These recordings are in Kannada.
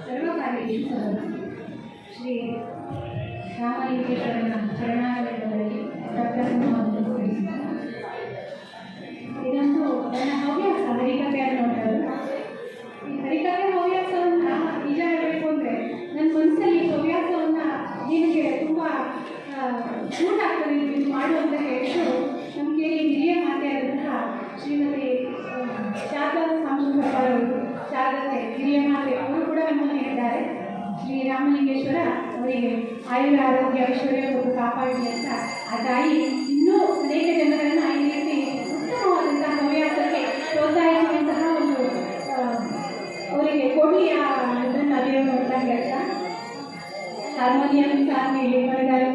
ಸರ್ವಕಾರ್ಯೇಷು ಶ್ರೀ ರಾಮಲಿಂಗೇಶ್ವರನ ಶರಣಾಲಯದಲ್ಲಿ ಪ್ರಕರಣವನ್ನು ತಿಳಿಸಿದ್ದಾರೆ. ಇದೊಂದು ನನ್ನ ಹವ್ಯಾಸ ಹರಿಕಥೆಯನ್ನು ನೋಡೋದು. ಈ ಹರಿಕಥೆ ಹವ್ಯಾಸವನ್ನು ನಿಜ ಹೇಳಬೇಕು ಅಂದರೆ ನನ್ನ ಮನಸ್ಸಲ್ಲಿ ಈ ಹವ್ಯಾಸವನ್ನು ನಿಮಗೆ ತುಂಬ ಸೂಟ್ ಆಗ್ತದೆ ಇದು ಮಾಡುವಂತ ಹೇಳಿದ್ರು ನಮ್ಮ ಕೇಳಿ ಹಿರಿಯ ಮಾತೆಯಾದಂತಹ ಶ್ರೀಮತಿ ಶಾರದಾ ಸಾಂಶುಭಾರವರು ಶಾರದತೆ ಹಿರಿಯ ಮಾತೆ ಅವರು ಕೂಡ ನಮ್ಮನ್ನು ಹೇಳಿದ್ದಾರೆ. ಶ್ರೀ ರಾಮಲಿಂಗೇಶ್ವರ ಅವರಿಗೆ ಆಯುರ ಆರೋಗ್ಯ ಐಶ್ವರ್ಯ ಕೊಟ್ಟು ಕಾಪಾಡಲಿ ಅಂತ ಆ ತಾಯಿ ಇನ್ನೂ ಅನೇಕ ಜನರನ್ನು ಈ ರೀತಿ ಉತ್ತಮವಾದಂತಹ ಹವ್ಯಾಸಕ್ಕೆ ಪ್ರೋತ್ಸಾಹಿಸುವಂತಹ ಒಂದು ಅವರಿಗೆ ಕೊಡಲಿ ಇದನ್ನು ಅರಿವು ನೋಡ್ತಾ ಹೇಳ್ತಾ ಹಾರ್ಮೋನಿಯಂ ಸಾಂಗ್ ಬರೆದಾರು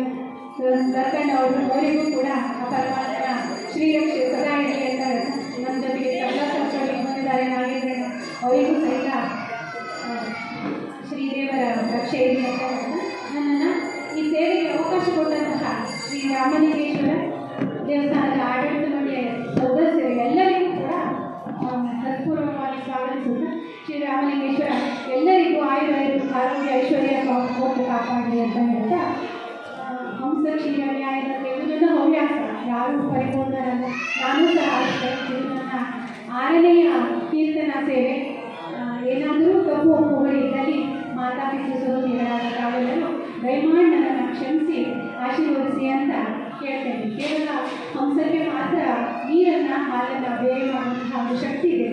ಕರ್ಕೊಂಡು ಅವರಿಗೂ ಕೂಡ ಆ ಪರಮಾತ್ಮನ ಶ್ರೀರಕ್ಷೆ ಸದಾ ಇರಲಿ ಅಂತ ನಮ್ಮ ಜೊತೆಗೆ ತಬಲಾ ಸಂಸ್ಥೆ ಬಂದಿದ್ದಾರೆ ನಾಗೇಂದ್ರಣ್ಣ ಅವರಿಗೂ ಸಹಿತ ಶ್ರೀದೇವರ ರಕ್ಷೆ ಇರಲಿ ಅಂತ ನನ್ನನ್ನು ಈ ಸೇವೆಗೆ ಅವಕಾಶ ಕೊಟ್ಟಂತಹ ಶ್ರೀ ರಾಮಲಿಂಗೇಶ್ವರ ದೇವಸ್ಥಾನದ ಆಡಳಿತ ಮಂಡಳಿಯ ಸದಸ್ಯರು ಎಲ್ಲರಿಗೂ ಕೂಡ ಹೃತ್ಪೂರ್ವಕವಾಗಿ ಸ್ವಾಗತಿಸುತ್ತಾ ಶ್ರೀ ರಾಮಲಿಂಗೇಶ್ವರ ಎಲ್ಲರಿಗೂ ಆರೋಗ್ಯ ಐಶ್ವರ್ಯ ಕೊಟ್ಟು ಕಾಪಾಡಲಿ ಅಂತ ಹೇಳ್ತಾ ಹಂಸ ಕ್ಷೀರ ನ್ಯಾಯದ ಇದು ನನ್ನ ಹವ್ಯಾಸ, ಯಾರೂ ಪರಿಪೂರ್ಣರಲ್ಲ, ನಾನು ಸಹ ಅಷ್ಟೇ. ಇದು ನನ್ನ 6ನೆಯ ಕೀರ್ತನಾ ಸೇವೆ. ಏನಾದರೂ ತಪ್ಪು ಒಪ್ಪುಗಳಿದ್ದಲ್ಲಿ ಮಾತಾಪಿತು ಸಹೋದರಿಗಳಾದ ತಾವೆಲ್ಲರೂ ದಯಮಾಡಿ ನನ್ನನ್ನು ಕ್ಷಮಿಸಿ ಆಶೀರ್ವದಿಸಿ ಅಂತ ಕೇಳ್ತೇನೆ. ಕೇವಲ ಹಂಸಕ್ಕೆ ಮಾತ್ರ ನೀರನ್ನು ಹಾಲನ್ನು ಬೇರೆ ಮಾಡುವಂತಹ ಒಂದು ಶಕ್ತಿ ಇದೆ.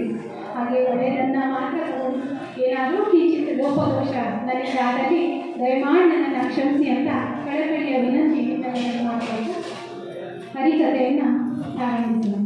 ಹಾಗೆ ಒಳ್ಳೆಯದನ್ನು ಮಾತ್ರ ತಗೊಂಡು ಏನಾದರೂ ಕಿಂಚಿತ್ ಲೋಪದೋಷ ನನಗಾದಲ್ಲಿ ದಯಮಾಡಿ ನನ್ನನ್ನು ಕ್ಷಮಿಸಿ ಅಂತ ಕಳಕಳಿಯ ವಿನಂತಿ ನನ್ನನ್ನು ಮಾಡಿಕೊಂಡು ಹರಿಕಥೆಯನ್ನು ಪ್ರಾರಂಭಿಸೋಣ.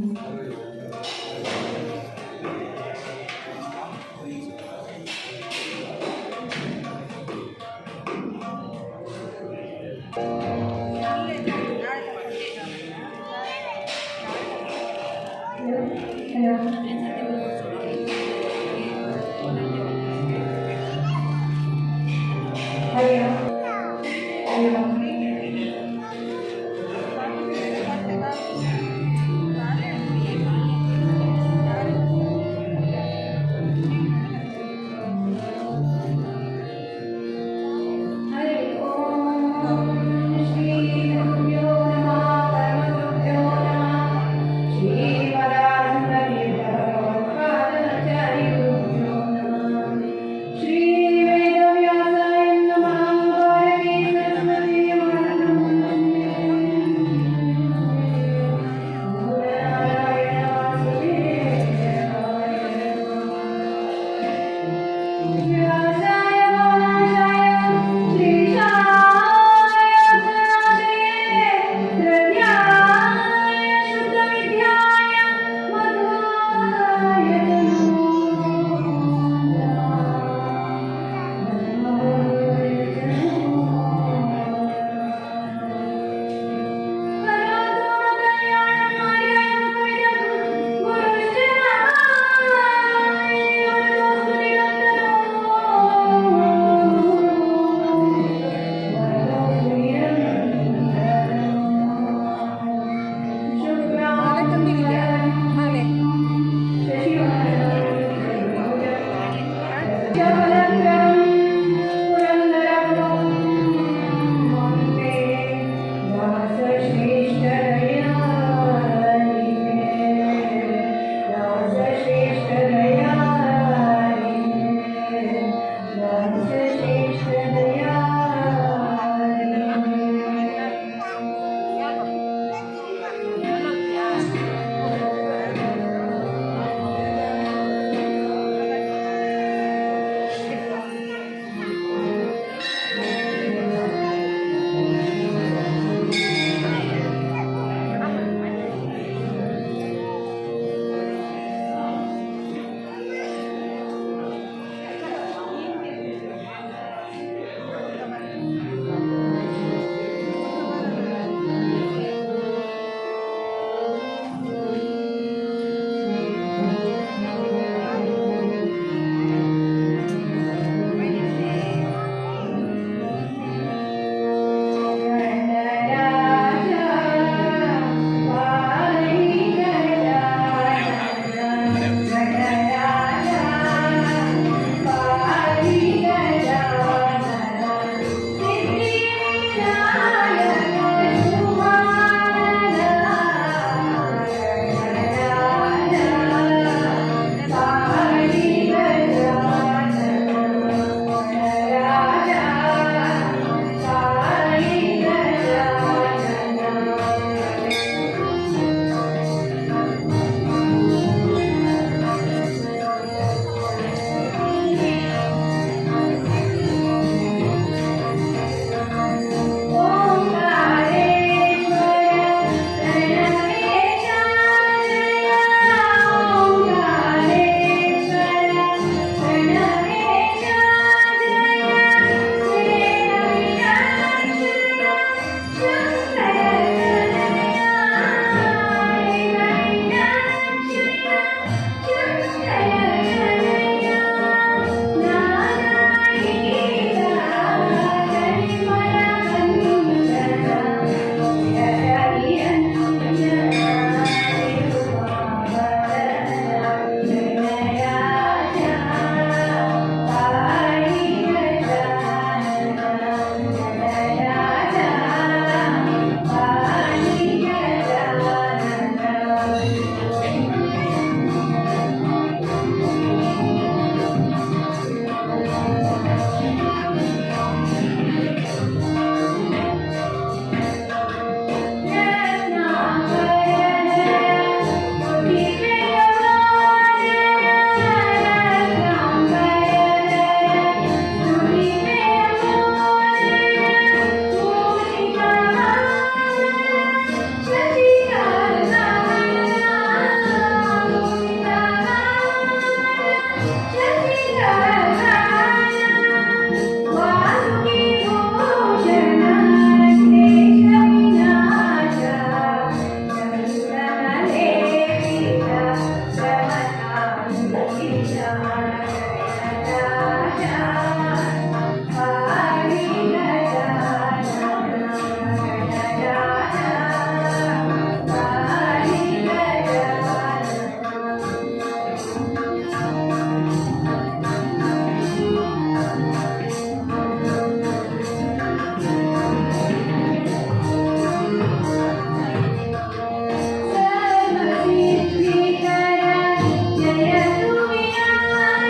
सर्वसिद्धिकर जय तु विनायक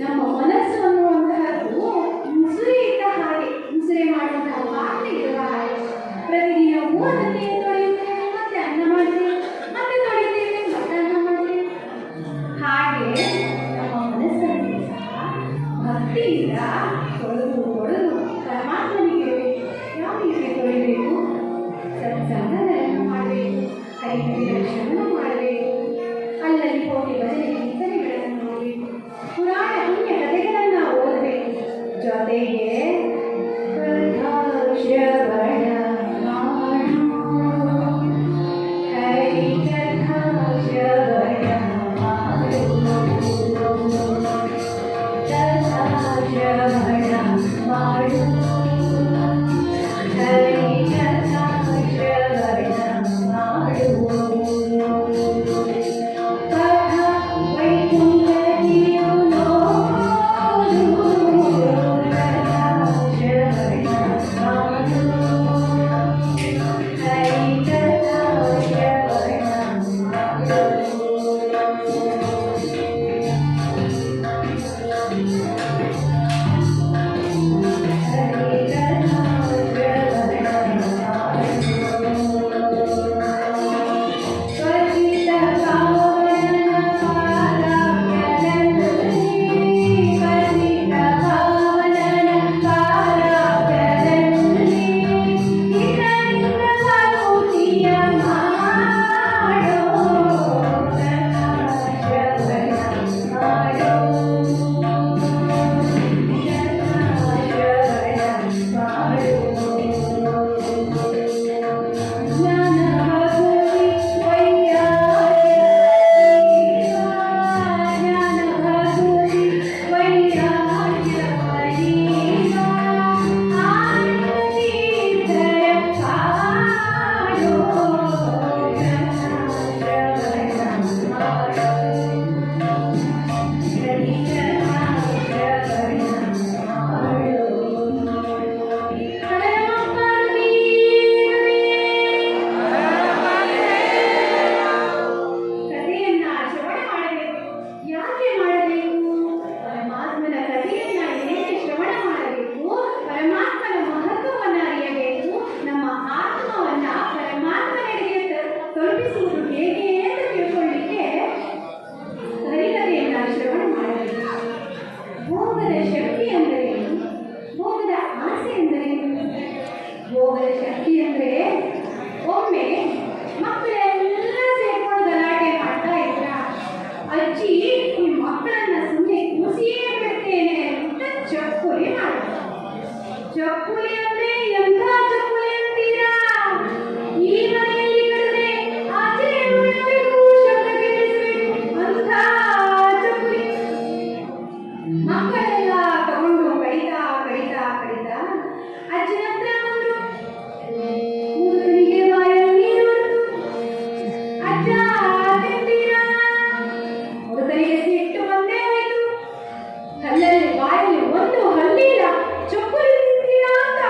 ನಮ್ಮ ಮನಸ್ಸು ಅನ್ನುವಂತಹದ್ದು ಮುಸುರೆ ಇದ್ದ ಹಾಗೆ, ಮುಸುರೆ ಮಾಡುವಂತಹ ಪಾತ್ರೆ ಇರುವ ಹಾಗೆ. ಪ್ರತಿದಿನವೂ ಅದನ್ನೇ ತೊಳೆಯುತ್ತೇವೆ, ಮತ್ತೆ ಅನ್ನ ಮಾಡ್ತೇವೆ, ಮತ್ತೆ ತೊಳಿತೇವೆ, ಮತ್ತೆ ಅನ್ನ ಮಾಡ್ತೇವೆ. ಹಾಗೆ ನಮ್ಮ ಮನಸ್ಸನ್ನು ಸಹ ಭಕ್ತಿಯಿಂದ ತೊಳೆದು ಪರಮಾತ್ಮನಿಗೆ ಯಾವ ರೀತಿ ತೊಳಿಬೇಕು? ಸತ್ಸಂಗಗಳನ್ನು ಮಾಡಬೇಕು, ಹರಿಕಥೆಗಳ ಶ್ರವಣ ಮಾಡಬೇಕು, ಅಲ್ಲಲ್ಲಿ ಹೋಗಿ ಭಜನೆ ಕೀರ್ತನೆಗಳನ್ನು ಮಾಡಬೇಕು, ಪುರಾಣ ಪುಣ್ಯ ಕಥೆಗಳನ್ನು ಓದಬೇಕು. ಜೊತೆಗೆ ಶ್ರವಣ ಮಾಡು, ಹರಿಕಥಾ ಶ್ರವಣ ಮಾಡು, ಕಥಾ ಶ್ರವಣ ಮಾಡು, ಹರಿಕಥಾ ಶ್ರವಣ ಮಾಡು. ಕಥಾ ವೈಕುಂಠದಿಯು ನೋಡು, ಕಥಾ ಶ್ರವಣ ಮಾಡು, ಹರಿಕಥಾ ಶ್ರವಣ ಮಾಡು. ಭೋಗದ ಶಕ್ತಿ ಅಂದರೆ ಒಮ್ಮೆ ಮಕ್ಕಳೆಲ್ಲ ಸೇರ್ಕೊಂಡು ಗಲಾಟೆ ಮಾಡ್ತಾ ಇದ್ರ, ಅಜ್ಜಿ ಈ ಮಕ್ಕಳನ್ನ ಸುಮ್ಮನೆ ಕೂಸಿಯೇ ಬಿಡ್ತೇನೆ ಅಂತ ಚಕ್ಕುಲಿ ಮಾಡ್ತಾರೆ. ಚಕ್ಕುಲಿ ಅಂದ್ರೆ ಎಂಥ ಚಕ್ಕುಲಿ ಅಂತೀರಾ? ಈ ಮನೆಯಲ್ಲಿ ಕಡಿದ್ರೆ ಆಚೆ ಮನೆಯವರಿಗೂ ಶಬ್ದ ಕೇಳಿಸಬೇಕು ಅಂತ ಚಕ್ಕುಲಿ. ಮಕ್ಕಳೆಲ್ಲ ತಗೊಂಡು ಕಡಿತಾ ಕಡಿತಾ ಕಡಿತಾ ಅಜ್ಜಿನ ಹತ್ರ ಬಂದ್ರು. ಹುಡುಗನಿಗೆ ಬಾಯಲ್ಲಿ ನೀರು ಹೊರತು, ಅಜ್ಜ ತಿಂತೀರಾ? ಹುಡುಗನಿಗೆ ಸಿಟ್ಟು ಬಂದೇ ಹೋಯ್ತು. ಹಲ್ಲಲ್ಲಿ ಬಾಯಲ್ಲಿ ಒಂದು ಹಲ್ಲಿಲ್ಲ, ಚಕ್ಕುಲಿ ತಿಂತೀರಾ ಅಂತ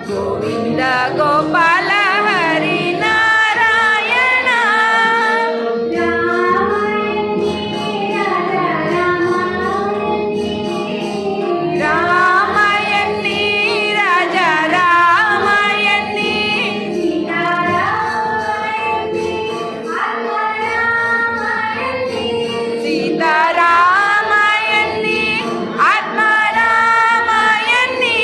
ಗೋವಿಂದ ಗೋಪಾಲ ಹರಿ ನಾರಾಯಣ. ರಾಮಯನ್ನಿ ರಾಜ ರಾಮಯನ್ನಿ. ಸೀತಾರಾಮಯನ್ನಿ ಆತ್ಮ ರಾಮಯನ್ನಿ.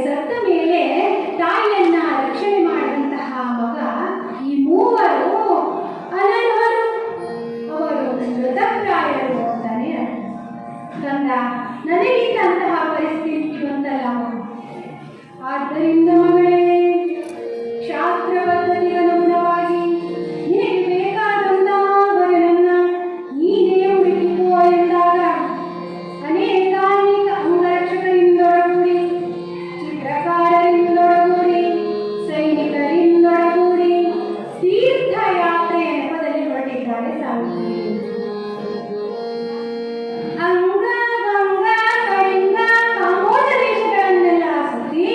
ಸತ್ತ ಮೇಲೆ ತಾಯಿಯನ್ನ ರಕ್ಷಣೆ ಮಾಡಿದಂತಹ ಮಗ ಈ ಮೂವರು ಅನರ್ಹರು, ಅವರು ಮೃತಪ್ರಾಯರು ಅಂತಾನೆ ಕಂದ. ನನಗಿಂತ ಅಂತಹ ಪರಿಸ್ಥಿತಿ ಬಂತಲ್ಲ. ಆದ್ದರಿಂದ ಮಗಳೇ, ಶಾಸ್ತ್ರ ಪದ್ಧತಿಗೆ ಅನುಗುಣವಾಗಿ ನಿನಗೆ ಬೇಕಾದಂತಹ ವರನನ್ನ ನೀನೇ ಹುಡುಕಿಕೋ ಎಂದಾಗ ಅನೇಕ ಅಂಗರಕ್ಷಕರಿಂದೊಡಗೂಡಿ, ಚಿತ್ರಕಾರರಿಂದೊಡಗೂಡಿ, ಸೈನಿಕರಿಂದೊಡಗೂಡಿ ತೀರ್ಥಯಾತ್ರೆಯ ನೆಪದಲ್ಲಿ ಹೊರಟಿದ್ದಾರೆ ಸಾವಿತ್ರಿ. ಅಂಗ ಗಂಗ ಕಳಿಂಗ ಕಾಂಬೋಜ ದೇಶಗಳನ್ನೆಲ್ಲ ಸುತ್ತಿ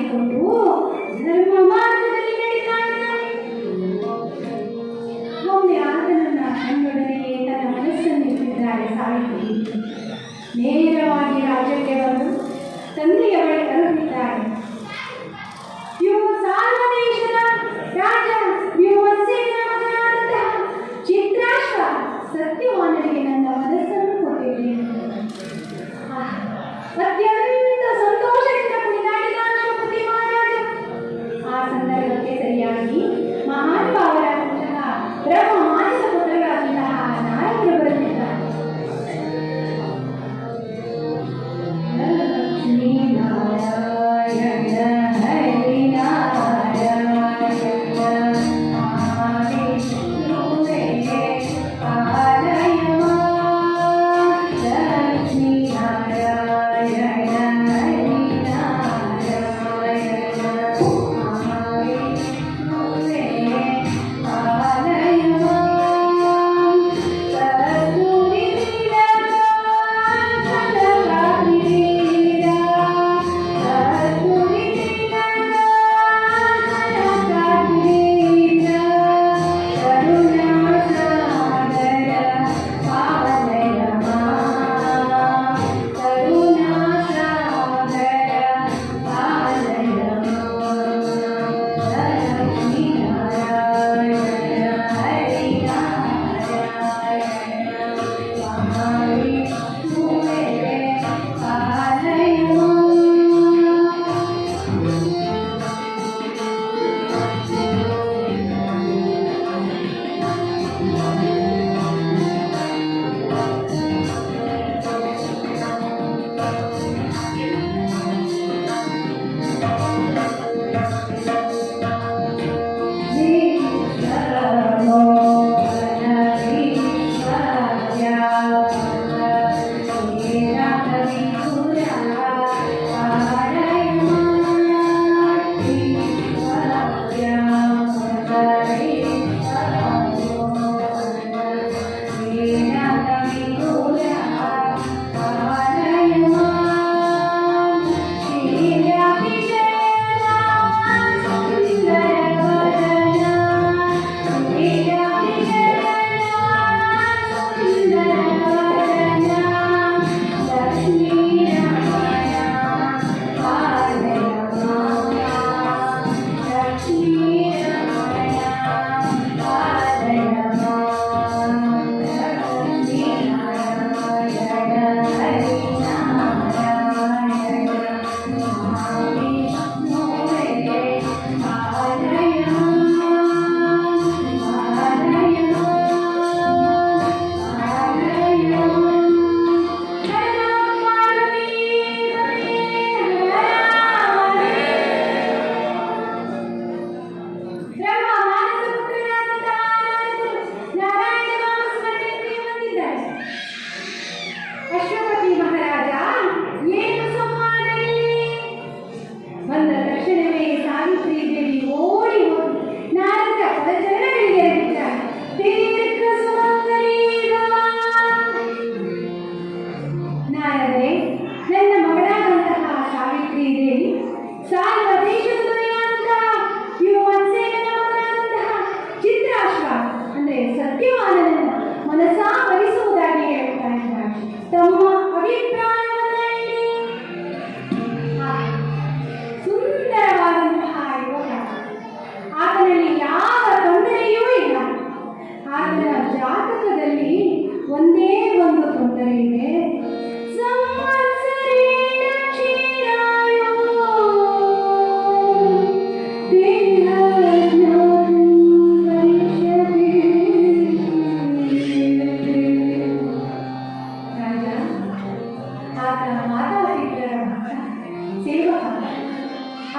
ಮಾಡಿಕೊಂಡು ಧರ್ಮ ಮಾರ್ಗದಲ್ಲಿ ನಡೆಯುತ್ತಾನೆ. ಒಮ್ಮೆ ಆತನನ್ನ ಕಣ್ಣೊಡನೆಯೇ ತನ್ನ ಮನಸ್ಸನ್ನಿಟ್ಟಿದ್ದಾಳೆ ಸಾವಿತ್ರಿ. ನೇರವಾಗಿ ರಾಜ್ಯಕ್ಕೆ ಬಂದು ತಂದೆಯ ಬಳಿ ಅರುಹಿದ್ದಾಳೆ. ಇವ ಸಾರ್ವದೇಶದ ರಾಜ ವ್ಯೂಹಸೇನ ಮಗನಾದಂತಹ ಚಿತ್ರಾಶ್ವ ಸತ್ಯವಾನರಿಗೆ ನನ್ನ ಮನಸ್ಸನ್ನು ಕೊಟ್ಟಿದ್ದೇನೆ. ಅತ್ಯಂತ ಸಂತೋಷದಿಂದ ಕುಣಿದಾಡಿದ ಅಶ್ವಪತಿ ಮಹಾರಾಜ. ಆ ಸಂದರ್ಭಕ್ಕೆ ಸರಿಯಾಗಿ ಮಹಾನುಭಾವರಾದಂತಹ ಬ್ರಹ್ಮ ಮಾನಸ ಪುತ್ರರಾದಂತಹ ನಾರದರು ಬರುತ್ತಿದ್ದಾರೆ. ಲಕ್ಷ್ಮೀ ನಾರಾಯಣ ಹರಿ ನಾರಾಯಣ ಮಹಾವಿಷ್ಣುವೇ ಪಾಲಯ ಮಾಂ. ಲಕ್ಷ್ಮೀ ನಾರಾಯಣ ಹರಿ ನಾರಾಯಣ ಮಹಾವಿಷ್ಣುವೇ ಪಾಲಯ ಮಾಂ. ಕಸ್ತೂರಿ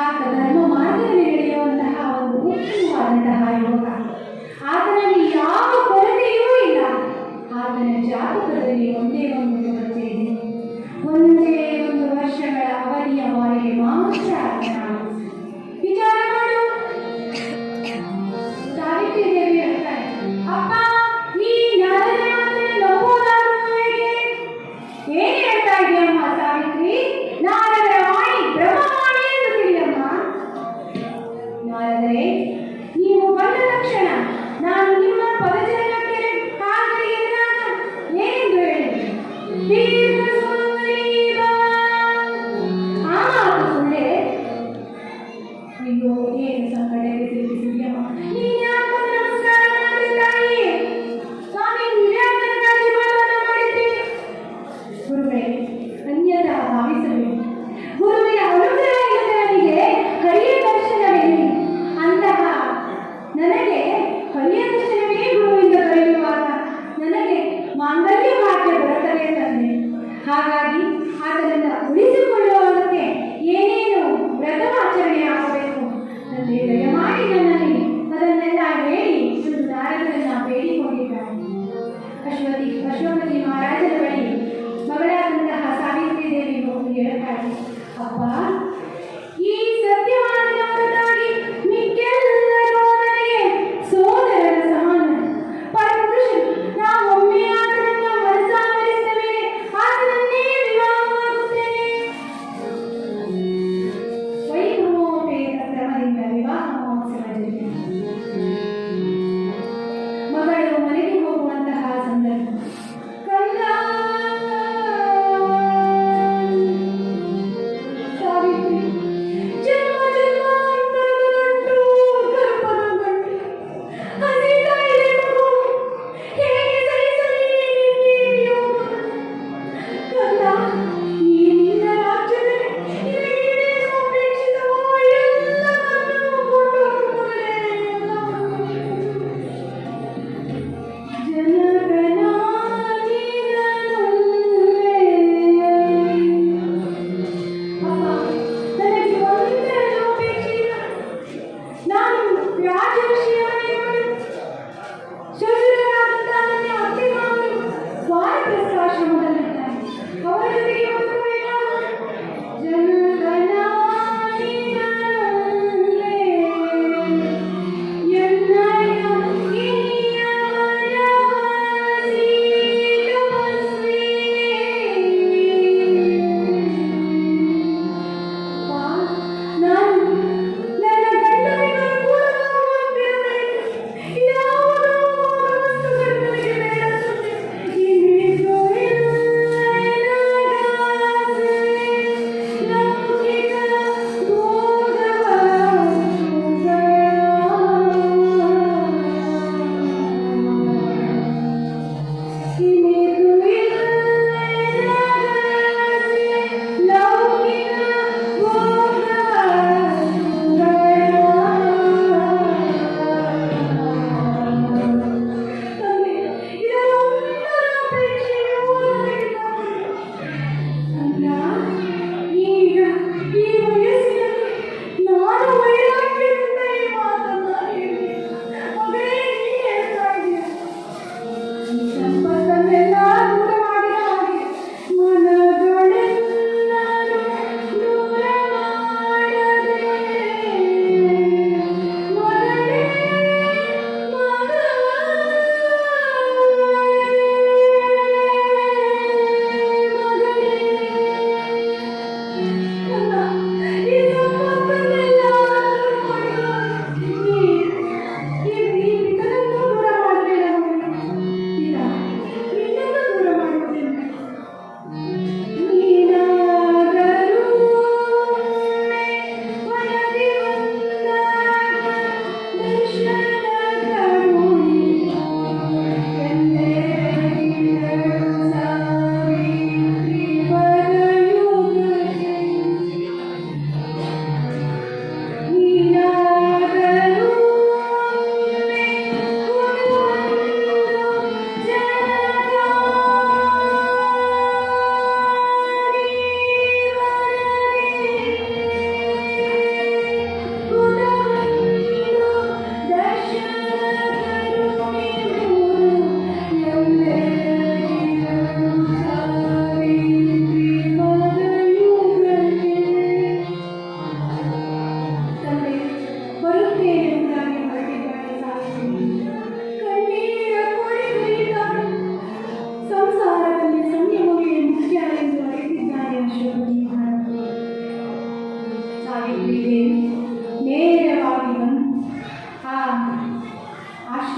ಆತ ಧರ್ಮ ಮಾರ್ಗದಲ್ಲಿ ನಡೆಯುವಂತಹ ಒಂದು ಉತ್ತಮವಾದಂತಹ ಯೋಗ. ಆತನಲ್ಲಿ ಯಾವ ಕೊರತೆಯೂ ಇಲ್ಲ. ಆತನ ಜಾತಕದಲ್ಲಿ ಒಂದೇ ಒಂದು ಕೊರತೆ ಇದೆ. ಒಂದೇ ಒಂದು ವರ್ಷಗಳ ಅವಧಿಯವರೆಗೆ ಮಾತ್ರ ವಿಚಾರ ಮಾಡು. ಸಾವಿತ್ರಿ ದೇವಿ ಹೇಳ್ತಾರೆ, ಅಪ್ಪ ಈ ನರನ ನಂಬೋದಾದ್ರೂ ಹೇಗೆ? ಏನ್ ಹೇಳ್ತಾ ಇದೆಯಮ್ಮ ಸಾವಿತ್ರಿ? ನಾರದರ ವಾಣಿ ಬ್ರಹ್ಮವಾಣಿ ಎಂದು ತಿಳಿಯಮ್ಮ.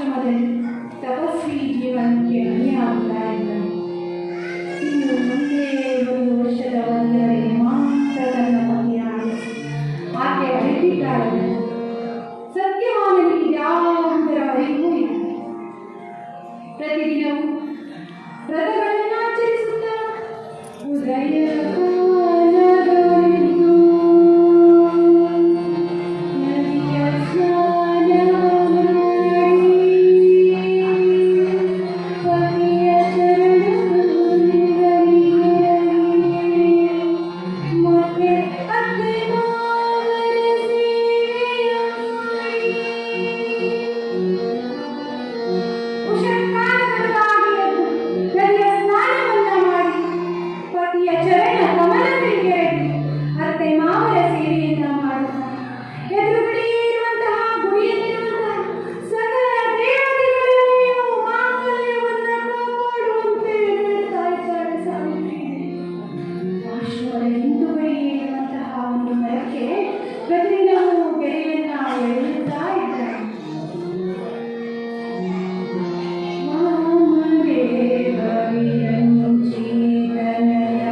ಆಶ್ರಮದಲ್ಲಿ ತಪಸ್ವಿ ಜೀವನಕ್ಕೆ ಅನ್ಯಾಗ್ತಾ ಇದ್ದಾನೆ. ಇನ್ನು ಮುಂದೆ 1 ವರ್ಷದ ಒಂದರವರೆಗೆ ಮಾತ್ರ ತನ್ನ ಪತಿಯಾಗಿ ಆಕೆ ಅರಿತಿದ್ದಾಳೆ. ಸತ್ಯವಾನನಿಗೆ ಯಾವುದರ ಅರಿವೂ ಇಲ್ಲ. ಪ್ರತಿದಿನವೂ ವ್ರತಗಳನ್ನು ಆಚರಿಸುತ್ತಾ ಉದಯ ಕಾಲದವರೆಗೂ ನದಿಯ ಸ್ನಾನ ಮಾಡಿ ಪತಿಯ ಚರಣಗಳಿಗೆ ಮತ್ತೆ ಅತ್ತೆ ಮಾವರ ಸೇವೆಯ ಮಾಡಿ ಉಷಕ್ಕಾಲವಾಗಿ ನದಿಯ ಸ್ನಾನವನ್ನ ಮಾಡಿ ಪತಿಯ ಚರಣ ಕಮಲಗಳಿಗೆ ಅತ್ತೆ ಮಾವರ ಸೇವೆಯನ್ನ ಮಾಡುತ್ತಾ ಎದುರುಗಡೆಯೇ ಇರುವಂತಹ ಗುಡಿಯಲ್ಲಿರುವಂತಹ ಸಕಲ ದೇವತೆಗಳಲ್ಲಿಯೂ ಮಾಂಗಲ್ಯವನ್ನ ಕಾಪಾಡುವಂತೆ ಬೇಡ್ತಾ ಇದ್ದಾಳೆ ಸಾವಿತ್ರಿ. ಆಶ್ರಮದ ಹಿಂದುಗಡೆಯೇ ಇರುವಂತಹ ಒಂದು ಮರಕ್ಕೆ ಪ್ರತಿದಿನವೂ ಬೆಳೆಯನ್ನ ಎಳೆಯುತ್ತಾ ಇದ್ದಾಳೆ. ವಾಮದೇವರಿರಂಚಿತನಯ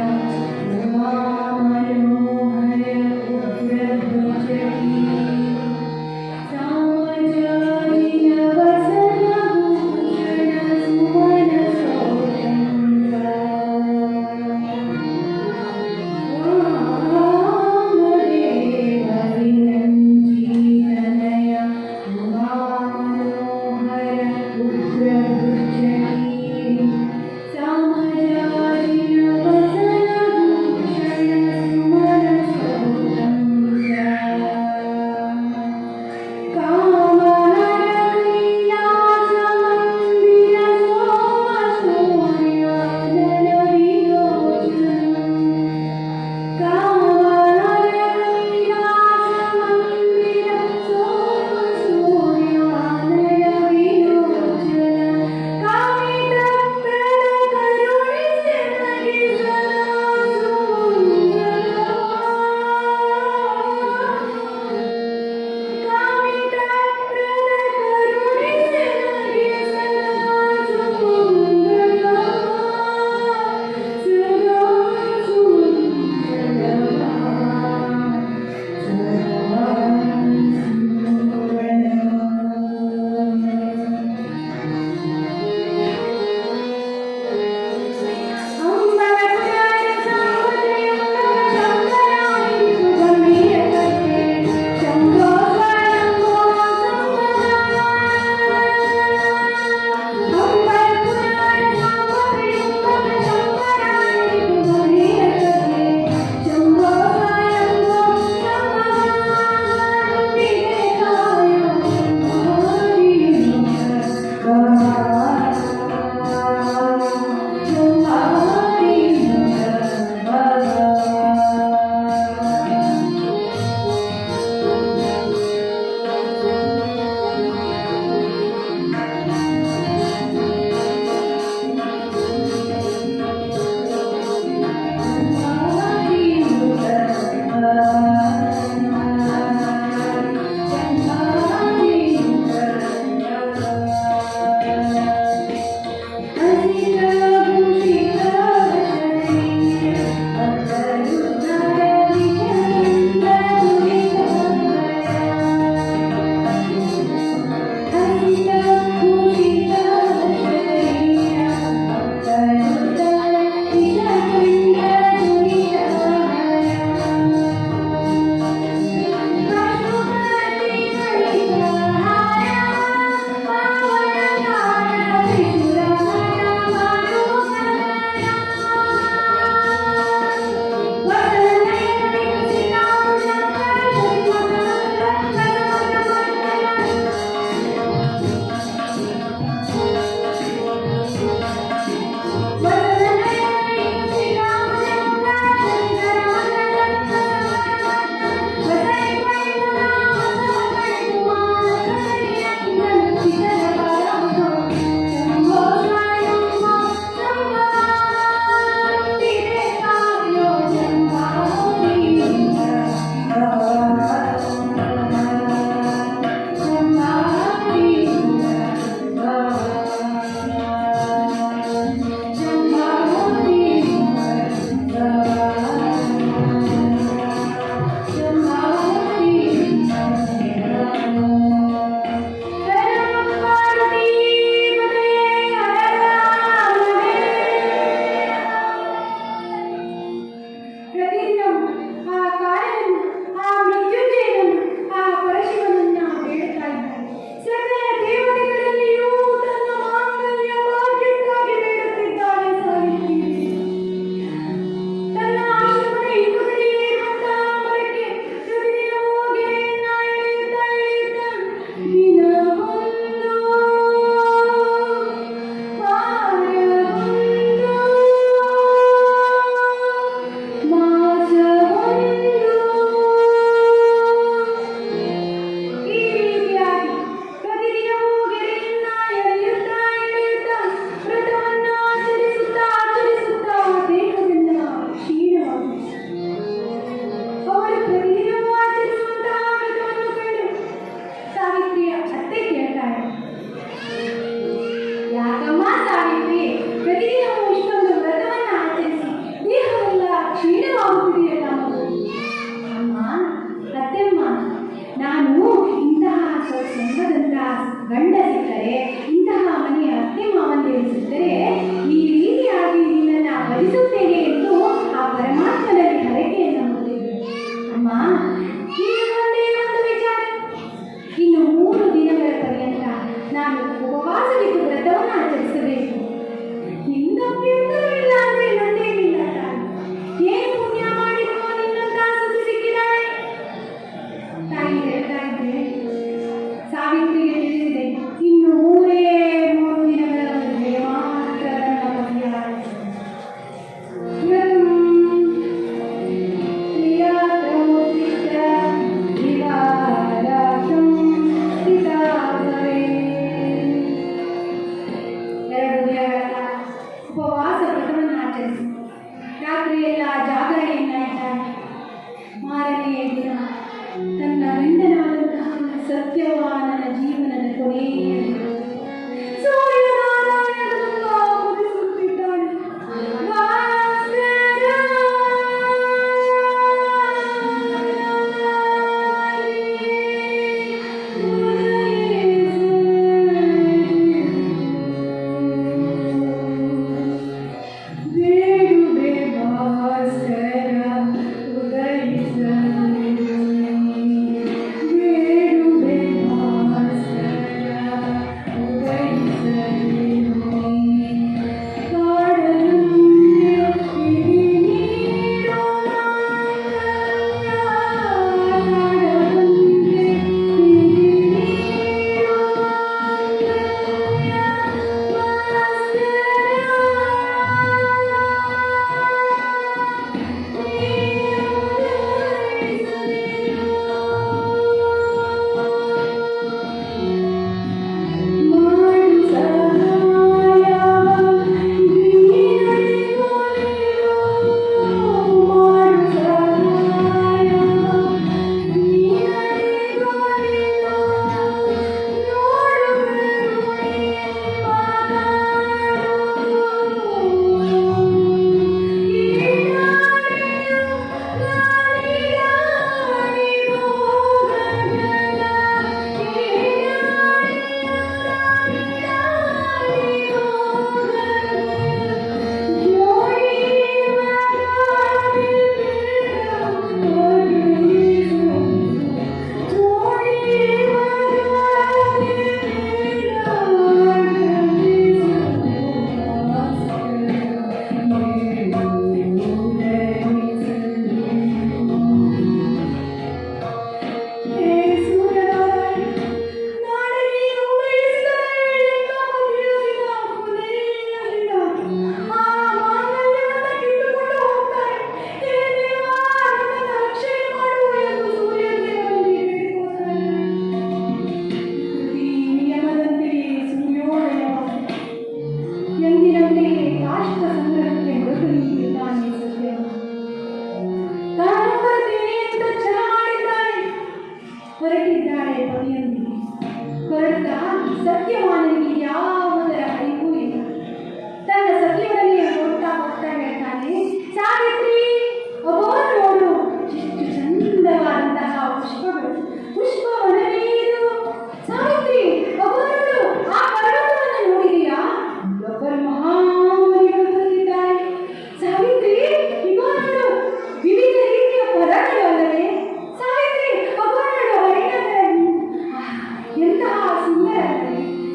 ಉಮಾಮನೋಹರ ಎಂಬದಂತಹ ಗಂಡ ಸಿಕ್ಕರೆ, ಇಂತಹ ಮನೆಯ ಅತ್ತೆ ಮಾವಂದಿರಿಸಿದ್ದರೆ ಈ ರೀತಿಯಾಗಿ ನಿನ್ನನ್ನು ಭರಿಸುತ್ತೇನೆ ಎಂದು ಆ ಪರಮಾತ್ಮನಲ್ಲಿ ಹರಕೆಯನ್ನು ಹೊಂದಿದ್ದರು. ಅಮ್ಮ, ಈಗ ಒಂದೇ ಒಂದು ವಿಚಾರ, ಇನ್ನು 3 ದಿನಗಳ ಪರ್ಯಂತ ನಾನು ಉಪವಾಸವಿದ್ದು ವ್ರತವನ್ನು ಆಚರಿಸಬೇಕು. ಇಲ್ಲ ಅಂದ್ರೆ ನಂದೇನಿಲ್ಲ ತಾಯಿ. ಏನು ಪುಣ್ಯ ಮಾಡಿದ್ರು ನಿನ್ನಂತ ಸೊಸೆ ಸಿಕ್ಕಿದ್ದಾಳೆ. ತಾಯಿ ಹೇಳ್ತಾ ಇದ್ದೆ, ಸಾವಿತ್ರಿಗೆ ತಿಳಿದಿದೆ ಇನ್ನು 3 ದಿನಗಳವರೆಗೆ ಮಾತ್ರ ನನ್ನ ಮದುವೆಯಾಗಿದೆ. ಉಪವಾಸ ವ್ರತವನ್ನು ಆಚರಿಸಿ ರಾತ್ರಿಯೆಲ್ಲ ಜಾಗರಣೆಯನ್ನು ಇಟ್ಟಾಗ ಮಾರನೆಯ ದಿನ ತನ್ನ ಗಂಡನಾದಂತಹ ಸತ್ಯವಾನನ ಜೀವನದ ಕೊನೆಯಲ್ಲಿ ಸೂರ್ಯನಾರಾಯಣನನ್ನು ಪೂಜಿಸುತ್ತಿದ್ದಾನೆ. ಹೊರಟಿದ್ದಾಳೆ ಪತಿಯೊಂದಿಗೆ. ಹೊರಟ ಸತ್ಯವಾನಿಗೆ ಯಾವುದರ ಅರಿವು ಇಲ್ಲ. ತನ್ನ ಸತ್ಯವನ್ನೇ ಹೋಗ್ತಾ ಹೇಳ್ತಾನೆ, ಸಾವಿತ್ರಿ ಒಬ್ಬ ನೋಡು, ಎಷ್ಟು ಚಂದವಾದಂತಹ ಪುಷ್ಪಗಳು, ಪುಷ್ಪವನವೇ ಇದು. ಸಾವಿತ್ರಿ ಒಬ್ಬ ನೋಡು, ಆ ಪರ್ವತವನ್ನು ನೋಡಿದೆಯಾ? ಒಬ್ಬರು ಮಹಾಮನಿಗಳು ಬಂದಿದ್ದಾರೆ. ಸಾವಿತ್ರಿ ಈಗ ನೋಡು, ವಿವಿಧ ರೀತಿಯ ಪದಗಳು ಅಲ್ಲವೇ? ಸಾವಿತ್ರಿ ಒಬ್ಬ ನೋಡು, ಹರಿಣಗಳನ್ನು ಎಂತಹ ಸುಂದರ.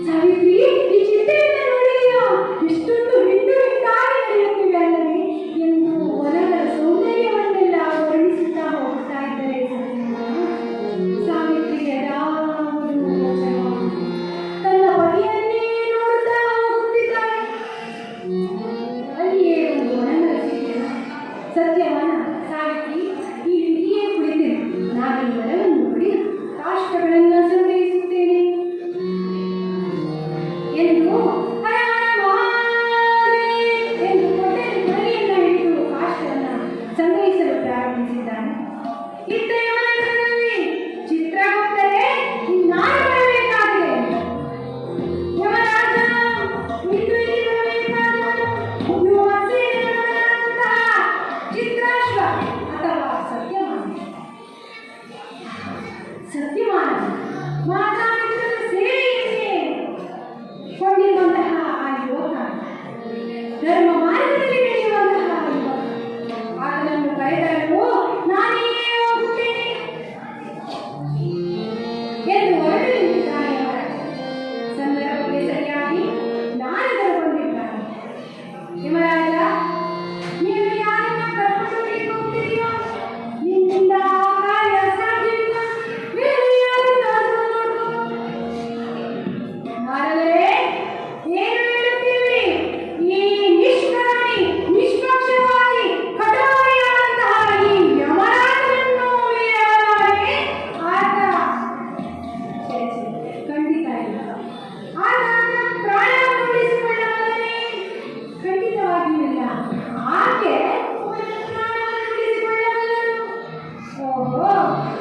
ಸಾವಿತ್ರಿ ಈ ಚಿಟ್ಟೆಯನ್ನು ನೋಡಿದೆಯಾ? ಎಷ್ಟೊಂದು ಹಿಂಡು ಹಿಂಡಾಗಿ ನಡೆಯುತ್ತಿವೆ ಅಲ್ಲವೇ ಎಂದು ವನಗಳ ಸೌಂದರ್ಯವನ್ನೆಲ್ಲ ವರ್ಣಿಸುತ್ತಾ ಹೋಗ್ತಾ ಇದ್ದಾರೆ. ಸಾವಿತ್ರಿ ಯಾವುದು ತನ್ನ ಪತಿಯನ್ನೇ ನೋಡುತ್ತಾ ಹೋಗುತ್ತಿದ್ದಾಳೆ. ಅಲ್ಲಿಯೇ ಒಂದು ವನಗಳ ಸಿಕ್ಕಿದ ಸತ್ಯವನ. ಸಾವಿತ್ರಿ ಈ ರೀತಿಯೇ ಕುಳಿತಿರು, ನಾನು ಈ ವನವನ್ನು ನೋಡಿ ಕಾಷ್ಟಗಳನ್ನು ಸಂಗ್ರಹಿಸುತ್ತೇನೆ ಎಂದು ಎಂದು ಕೊನೆಯನ್ನು ಹಿಡಿದು ಕಾಷ್ಟವನ್ನು ಸಂಗ್ರಹಿಸಲು ಪ್ರಾರಂಭಿಸಿದ್ದಾನೆ. ಇತ್ತ ಯಮನಗರದಲ್ಲಿ ಚಿತ್ರಗುಪ್ತರೇ ನಾನು ಬರಬೇಕಾಗಿದೆ. ಯಮರಾಜ ಇಂದು ಇಲ್ಲಿ ಬರಬೇಕಾದವನು ಯುವಸೇನಂತಹ ಚಿತ್ರಾಶ್ವ ಅಥವಾ ಸತ್ಯಮಾನ. ಮಾತಾಡಿದ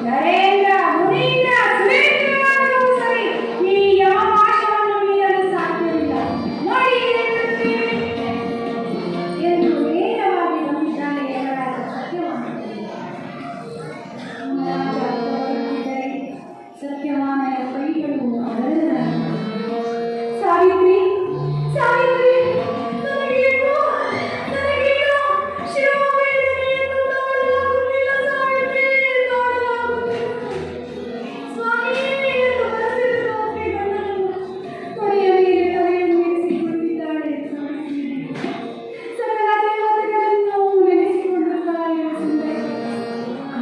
ನರೇಂದ್ರ ಮುನೀಂದ್ರ ಸುರೇಂದ್ರನಾದರೂ ಸರಿ ಈ ಯಮಪಾಶವನ್ನು ಮೀರಲು ಸಾಧ್ಯವಿಲ್ಲ. ನೋಡಿ ಎಂದು ನೇರವಾಗಿ ಬಂದಿದ್ದಾನೆ ಯಮರಾಜ ಸತ್ಯವಾನ. ಸತ್ಯವಾನನ ಕೈಗಳು ಅಡಲನಾಗಿವೆ. ಸಾವಿತ್ರಿ ಸಾವಿತ್ರಿ ನನಗೇನು ಶಿವವೇದನೆಯನ್ನು ತಾಳಲಾಗುತ್ತಿಲ್ಲ ಸಾವಿತ್ರಿ, ತಾಳಲಾಗುತ್ತಿಲ್ಲ. ಸ್ವಾಮಿ ಎಂದು ಬರೆಸಿದ ಒಪ್ಪಿಗೆಗಳನ್ನು ತೊಡೆಯ ಮೇಲೆ ತೊಡೆಯನ್ನು ಇರಿಸಿಕೊಂಡಿದ್ದಾಳೆ ಸಾವಿತ್ರಿ. ಸಕಲ ದೇವತೆಗಳನ್ನು ನೆನೆಸಿಕೊಳ್ಳುತ್ತಾಳೆ ಸುಂದರಿ.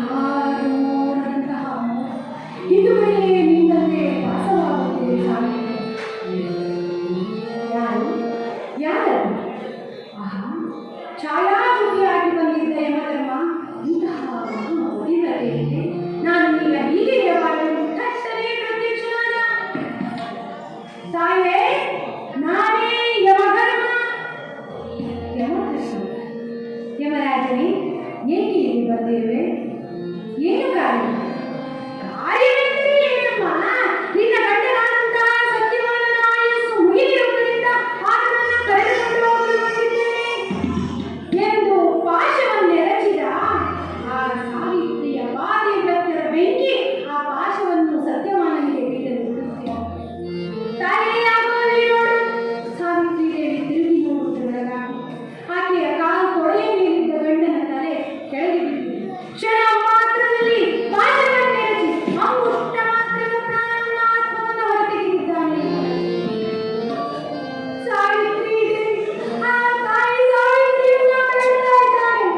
ಕಾರಣದಂತಹ ಇದುವೇ ನಿನ್ನಂತೆ ವಾಸವಾಗುತ್ತಿದೆ ಸಾವಿತ್ರಿ. ಯಾರು ಯಾರದು? ಛಾಯಾಕೃತಿಯಾಗಿ ಬಂದಿದ್ದ ಯಮಧರ್ಮ ಇಂತಹ ಮಹಿಮತೆಯಲ್ಲಿ ನಾನು ಈಗ ಹೀಗೆ ಮಾಡಲು ತಕ್ಷಣವೇ ಪ್ರತ್ಯಕ್ಷನಾದ. ತಾಯೇ, ನಾನೇ ಯಮಧರ್ಮ. ಯಮರಾಜನೇ, ಏಕೆ ಇಲ್ಲಿ ಬಂದಿರುವೆ? ಏನು ಕಾರಣ? ಕಾರ್ಯವೆಂದರೆ ಏನಮ್ಮ? ನಿನ್ನ ಗಂಡನಾದಂತಹ ಸತ್ಯವಾನನ ಆಯಸ್ಸು ಮುಗಿದಿರುವುದರಿಂದ ಆತನನ್ನು ಕರೆದುಕೊಂಡು ಹೋಗಲು ಬಂದಿದ್ದೇನೆ ಎಂದು ಪಾಶವನ್ನೆರಚಿದ ಆ ಸಾವಿತ್ರಿಯ ಪಾದೆಯ ಬೆಂಕಿ ಆ ಪಾಶವನ್ನು ಸತ್ಯವಾನನಿಗೆ ಬೀಳಲು ಬಿಡುತ್ತಿಲ್ಲ. ತಾಯಿಯಾಗುವಲ್ಲಿ ನೋಡು. ಸಾವಿತ್ರಿ ದೇವಿ ತಿರುಗಿ ನೋಡುವುದರೊಳಗಾಗಿ ಆಕೆಯ ಕಾಲು ತೊಡೆಯ ಮೇಲಿದ್ದ ಗಂಡನ ತಲೆ ಕೆಳಗೆ ಬಿದ್ದಿದೆ. ಕ್ಷಣ ಮಾತ್ರದಲ್ಲಿ ಪಾಶವನ್ನೆರಚಿ ಅಂಗುಷ್ಟ ಮಾತ್ರದ ಪ್ರಾಣನ ಆತ್ಮವನ್ನು ಹೊರತೆಗೆದಿದ್ದಾನೆ. ಸಾವಿತ್ರಿ ದೇವಿ ಆ ತಾಯಿ ಸಾವಿತ್ರಿಯನ್ನು ಕರೆಯುತ್ತಾ ಇದ್ದಾಳೆ.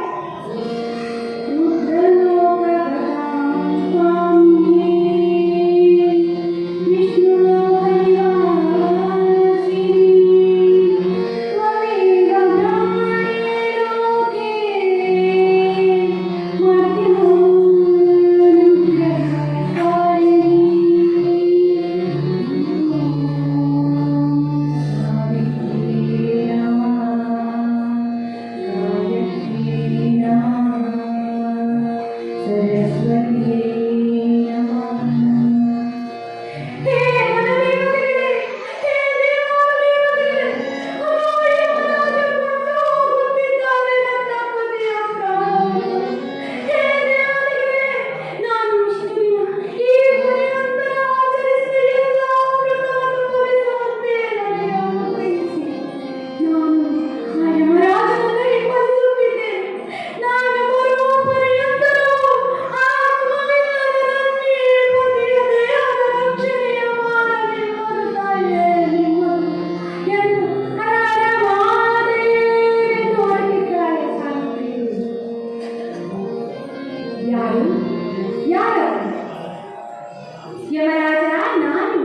ಯಮರಾಜ, ನಾನು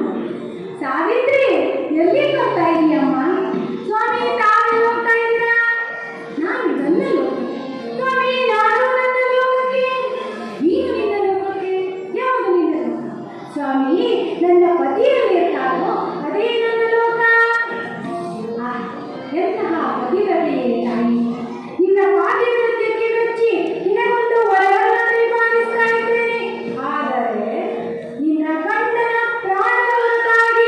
ಸಾವಿತ್ರಿ. ಎಲ್ಲಿ ಹೋಗ್ತಾ ಇದೀಯಮ್ಮ? ಸ್ವಾಮಿ, ತಾವೇ ಹೋಗ್ತಾ ಇದ್ದೀರಾ? ನಾನು ನನ್ನ ಲೋಕಕ್ಕೆ. ಸ್ವಾಮಿ, ನಾನು ನನ್ನ ಲೋಕಕ್ಕೆ. ನೀನು ನಿನ್ನ ಲೋಕಕ್ಕೆ. ಯಾವುದು ನಿನ್ನ ಲೋಕ? ಸ್ವಾಮಿ, ನನ್ನ ಪತಿಯಲ್ಲಿರ್ತಾರೋ ಅದೇ ನನ್ನ ಲೋಕ. ಎಂತಹ ಪತಿರತೆಯೇ ತಾಯಿ. ನಿನ್ನ ಪಾತಿವ್ರತ್ಯಕ್ಕೆ ಮೆಚ್ಚಿ ನಿನಗೊಂದು ವರವನ್ನಾಗಿ ಪಾಲಿಸ್ತಾ ಇದ್ದೇನೆ. ಆದರೆ ನಿನ್ನ ಗಂಡನ ಪ್ರಾಣದ ಹೊರತಾಗಿ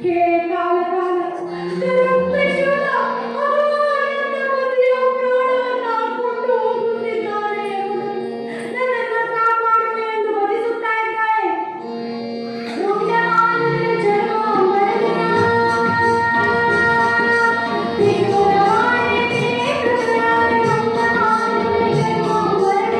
ಹೇ ಕಾಲ ಕಾಲ ದುರಂತ ಶೂಲ, ನನ್ನ ಮದುವೆಯ ಪ್ರಾಣವನ್ನ ಕೊಂಡು ಹೋಗುತ್ತಿದ್ದಾಳೆ ಅವಳು. ನನ್ನನ್ನು ಕಾಪಾಡು ಎಂದು ಬದಿಸುತ್ತಾ ಇದ್ದಾಳೆ. ರುಂಡಮಾನನ ಜನ್ಮ ಮರಣ, ತ್ರಿಪುರವಾಣಿಗೆ ಕೃತರಾದ ರುಂಡಮಾನನ ಜನ್ಮ ಮರಣ.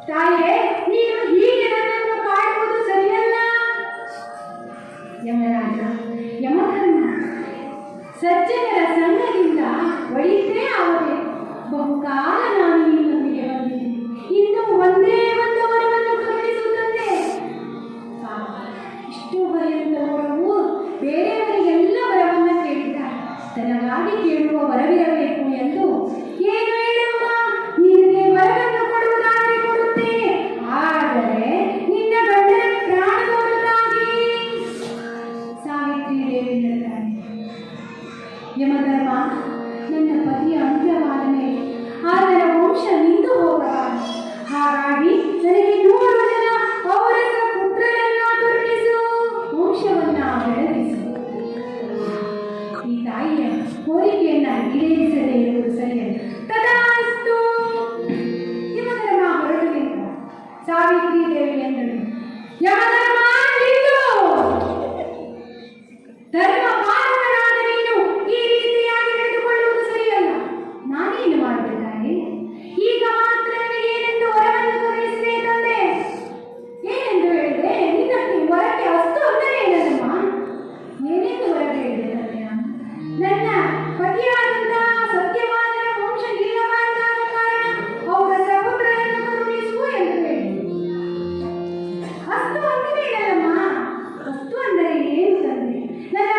ತಾಯೇ, ನೀನು ಹೀಗೆ ನನ್ನನ್ನು ಕಾಡುವುದು ಸರಿಯಲ್ಲ. ಯಮರಾಜ, ಯಮಧರ್ಮ ಸಜ್ಜನರ ಸಂಘದಿಂದ ಒಳಿತೇ ಆಗಬೇಕು. ಬಹುಕಾಲ ನಾನು ನಿನ್ನೊಂದಿಗೆ ಬಂದಿದ್ದೀನಿ. ಇನ್ನು ಒಂದೇ ಒಂದು ವರವನ್ನು ಕರುಣಿಸುತ್ತದೆ. ಇಷ್ಟು ಪರ್ಯಂತವರೆಗೂ ಬೇರೆಯವರಿಗೆಲ್ಲ ವರವನ್ನ ಕೇಳಿದ್ದಾರೆ. ತನಗಾಗಿ ಕೇಳುವ ವರವಿರಬೇಕು ಎಂದು ಏನು ಹೇಳಮ್ಮ, ನಿನಗೆ ವರವನ್ನು ಕೊಡುವುದಾದರೆ ಕೊಡುತ್ತೇನೆ, ಆದರೆ ನಿನ್ನ ಗಂಡನ ಪ್ರಾಣ ಹೊರತಾಗಿ. ಸಾವಿತ್ರಿ ದೇವಿ ಹೇಳ್ತಾನೆ, ಯಮಧರ್ಮ, ನನ್ನ ಪತಿಯ ಅಂತ್ಯವಾದ ಮೇಲೆ ಆತನ ವಂಶ ನಿಂತು ಹೋಗಬಾರದು. ಹಾಗಾಗಿ ನನಗೆ 100 ಜನ ಅವರ ಪುತ್ರರನ್ನ ಕರುಣಿಸು, ವಂಶವನ್ನ ಬೆಳೆದಿಸು. ಈ ತಾಯಿಯ ಕೋರಿಕೆಯನ್ನ ಈಡೇರಿಸದೇ ಇರುವುದು ಸರಿಯಲ್ಲ. ತದಾಸ್ತು. ಯಮಧರ್ಮ ಹೊರಟು ನಿಂತ. ಸಾವಿತ್ರಿ ದೇವಿ ಎಂದಳು, ಯಮಧರ್ಮ ನಿಲ್ಲು. ಧರ್ಮ ಪಾಲಕರಾದ ನೀನು ಈ ರೀತಿಯಾಗಿ ನಡೆದುಕೊಳ್ಳುವುದು ಸರಿಯಲ್ಲ. ನಾನೇನು ಮಾಡಬೇಕಾಗಿ? ಈಗ ಮಾತ್ರ ನನಗೆ ಏನೆಂದು ವರವನ್ನು ಕರುಣಿಸಬೇಕಂದೆ. ಏನೆಂದು ಹೇಳಿದೆ? ನಿನ್ನಕ್ಕೆ ವರಕ್ಕೆ ಅಷ್ಟು ಅಂದರೆ ಏನಮ್ಮ? ಏನೆಂದು ವರ ಹೇಳಿದೆ ನನ್ನ ಪತಿಯಾದಂತಹ ಸತ್ಯವಾದನ ವಂಶ ನಿಲ್ಲಬಾರದಾದ ಕಾರಣ ಅವರ ಸಹೋದರರನ್ನು ಕರುಣಿಸು ಎಂದು ಹೇಳಿದೆ. ಅಷ್ಟು ಅಂದರೆ ಏನಲ್ಲಮ್ಮ? ಅಷ್ಟು ಅಂದರೆ ಏನು ತಂದೆ? ನನ್ನ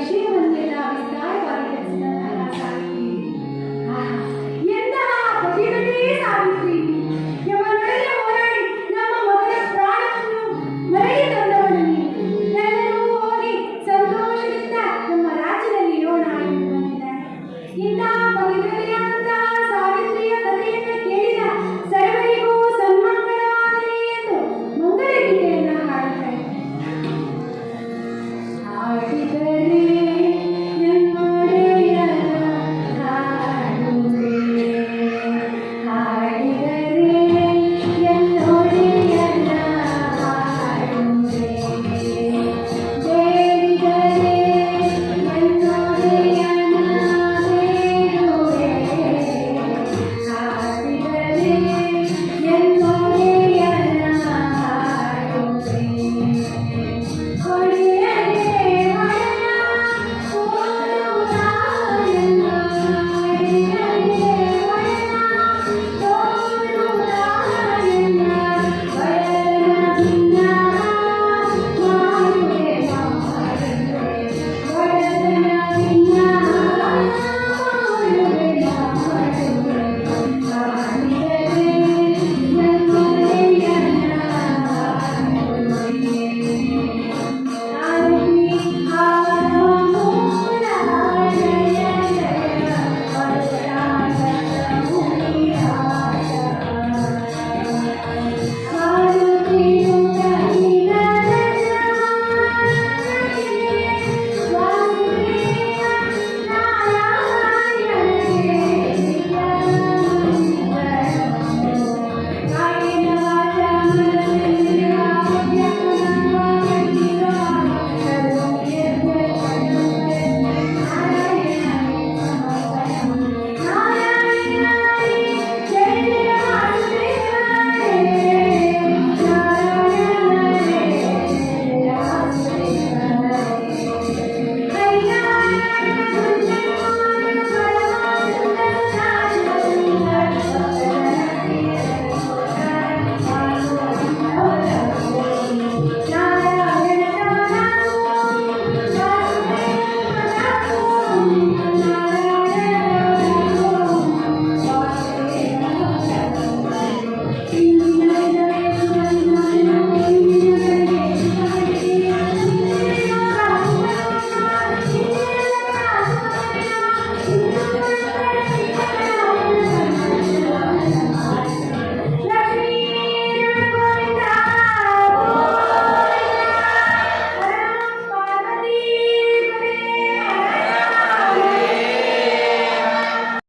ವಿಷಯವನ್ನು